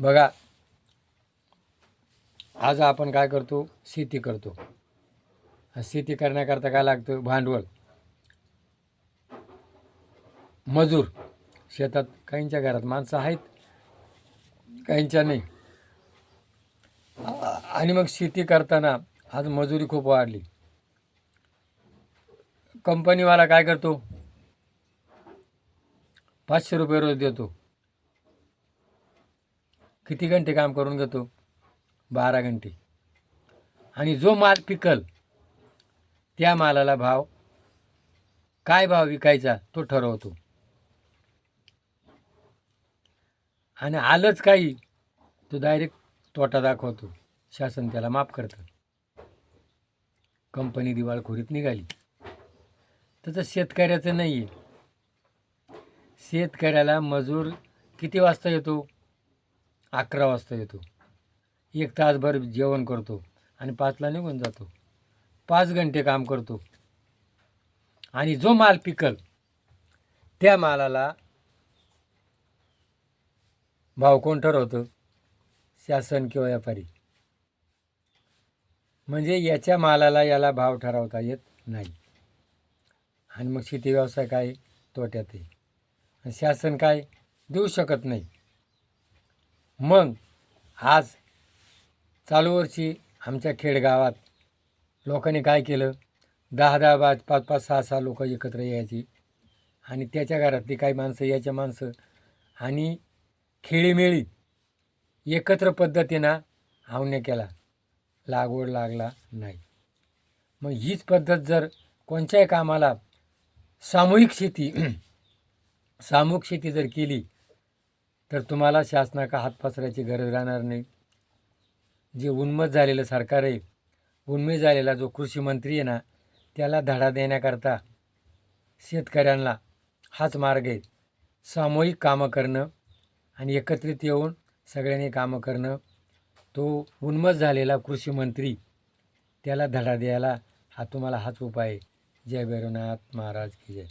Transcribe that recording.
बघा, आज आपण काय करतो, शेती करतो. शेती करण्याकरता काय लागतं, भांडवल, मजूर. शेतात काहींच्या घरात माणसं आहेत, काहींच्या नाही. आणि मग शेती करताना आज मजुरी खूप वाढली. कंपनीवाला काय करतो, 500 रुपये रोज देतो. किती घंटे काम करून घेतो, 12 घंटे. आणि जो माल पिकल त्या मालाला भाव, काय भाव विकायचा तो ठरवतो. आणि आलंच काही तो डायरेक्ट तोटा दाखवतो. शासन त्याला माफ करतं. कंपनी दिवाळखोरीत निघाली. तसं शेतकऱ्याचं नाही आहे. शेतकऱ्याला मजूर किती वाजता येतो, 11 वाजता येतो. 1 तासभर जेवण करतो आणि 5ला निघून जातो. 5 घंटे काम करतो. आणि जो माल पिकल त्या मालाला भाव कोण ठरवतं, शासन किंवा व्यापारी. म्हणजे याच्या मालाला याला भाव ठरवता येत नाही. आणि मग शेती व्यवसाय काय तोट्यात आहे. आणि शासन काय देऊ शकत नाही. मग आज चालू वर्षी आमच्या खेडगावात लोकांनी काय केलं, 10-10, 5-5, 6-6 लोक एकत्र यायची. आणि त्याच्या घरातली काही माणसं, याच्या माणसं, आणि खेळीमेळी एकत्र पद्धतीनं आवण्या केला. लागवड लागला नाही. मग हीच पद्धत जर कोणत्याही कामाला सामूहिक शेती जर केली तर तुम्हाला शासनाका हात पसरायची गरज राहणार नाही. जे उन्मत्त झालेलं सरकार आहे, उन्मत्त झालेला जो कृषी मंत्री आहे ना, त्याला धडा देण्याकरता शेतकऱ्यांना हाच मार्ग आहे. सामूहिक कामं करणं आणि एकत्रित येऊन सगळ्यांनी कामं करणं. तो उन्मत्त झालेला कृषी मंत्री त्याला धडा द्यायला हा तुम्हाला हाच उपाय आहे. जय भैरवनाथ महाराज की जय.